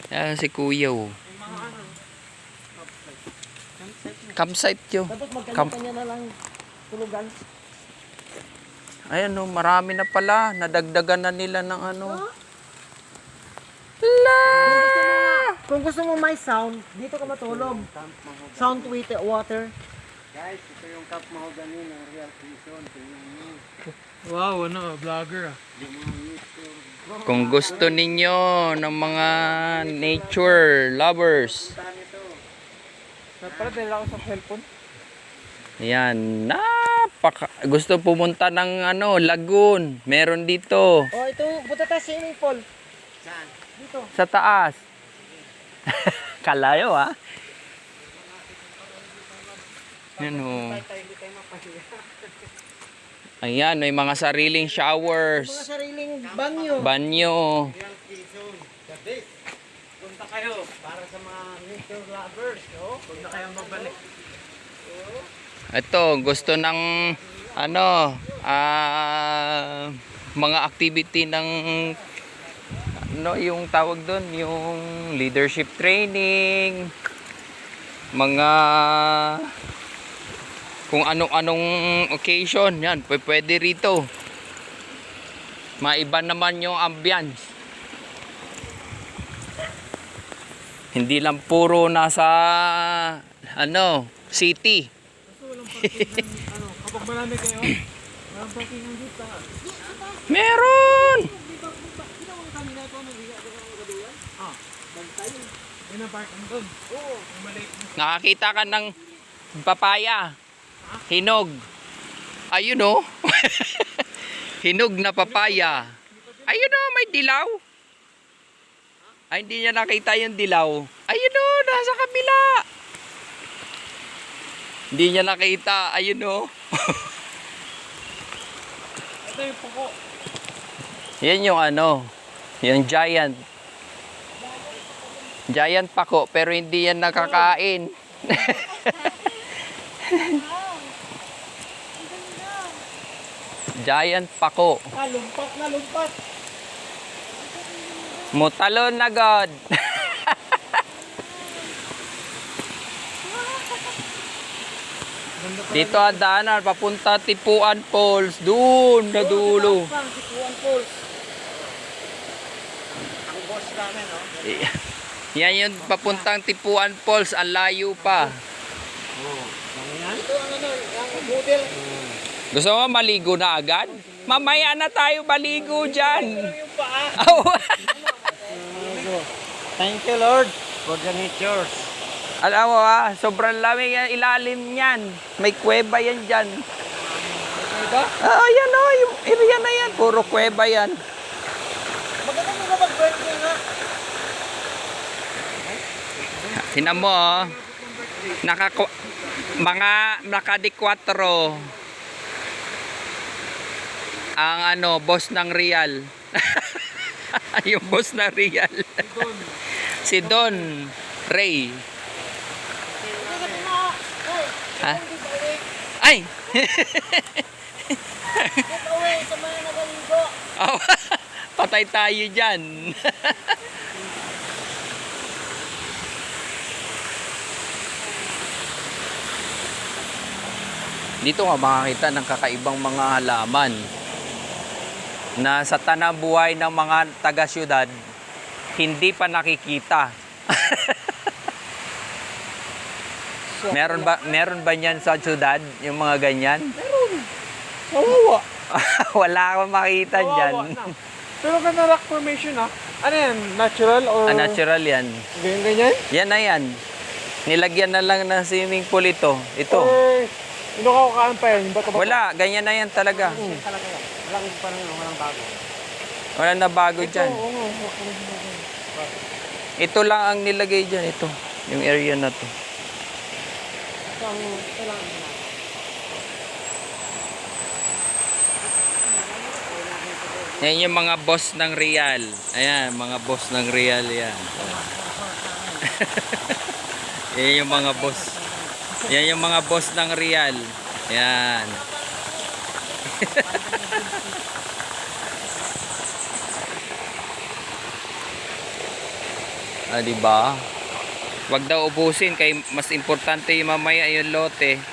Ah, si Kuya oh. Campsite yun. Tapos magkanya-kanya na lang tulugan. Ayan oh, marami na pala. Nadagdagan na nila ng ano. La! Kung gusto mo may sound, dito ka matulog. Sound with water. Guys, ito yung Camp Mahogany ng Real Quezon. Tingnan nyo. Wow, ano, vlogger ah. Kung gusto ninyo ng mga nature lovers. Pala dahil ako sa cellphone. Ayan, gusto pumunta ng ano, lagoon. Meron dito. Oh, ito, punta tayo sa swimming pool. Saan? Dito. Sa taas. Kalayo ah. Yan o. Hindi tayo mapahiya. Ayan, may mga sariling Mga showers. sariling banyo. Banyo. Real Quezon. The best. Punta kayo para sa mga nature lovers. Oh. Huwag na kayang magbalik. Ito, gusto ng ano, mga activity ng ano yung tawag doon, yung leadership training, mga kung anong occasion, yan, pwede rito. Maiba naman yung ambience. Hindi lang puro nasa ano, city. Kapag marami kayo, walang parking ng dito. Meron! Yun ang parking doon. Oo. Maliit. Nakakita ka ng papaya. Hinog. Ayun oh. Hinog na papaya. Ayun oh, may dilaw. Ay, hindi niya nakita yung dilaw. Ayun oh, nasa kabila. Hindi niya nakita. Ayun oh. Ito yung puko. Yan yung ano. Yung giant. Giant pako, pero hindi yan nakakain. Giant pako. Lumpat na lumpat. Mutalon na god. Dito ang daanan, papunta Tipuan Falls. Doon, na dulo. Tipuan Falls. Ang boss namin, no? Yan yung papuntang Tipuan Falls. Ang layo pa. Ito ang ano, ang model. Gusto mo maligo na agad? Mamaya na tayo maligo dyan. Yung paa. Thank you, Lord, for the natures. Alam mo sobrang lamig yan, ilalim yan. May kuweba yan dyan. Diba? Yan o, yung area na yan. Puro kuweba yan. Maganda mo na mag-birthday nga. Tinan mo mga nakadikwatro ang ano, boss ng Real. Yung boss ng Real. Si Don Ray. Ha? Ay! Get away sa mga nagaligo. Oh, patay tayo dyan. Dito nga makakita ng kakaibang mga halaman na sa tanang buhay ng mga taga-syudad hindi pa nakikita. Meron ba niyan sa syudad yung mga ganyan? Kawawa. Wala akong makita diyan. Pero ganda rock formation ah. Ano yan? Natural or? Natural yan. Ganyan? Yan na yan. Nilagyan na lang ng swimming pool ito. Ito. Or inukakaan pa yan? Bato-bato? Wala, ganyan na yan talaga. Talaga yan. Walang pa rin, walang bago. Wala na bago dyan. Oo. Ito lang ang nilagay dyan. Ito. Yung area na to. Yan yung mga boss ng Real. Ayan, mga boss ng Real yan. Yan yung mga boss. Yan yung mga boss ng Real. Yan. Ah, di ba? Wag daw ubusin kay mas importante yung mamaya yung lote.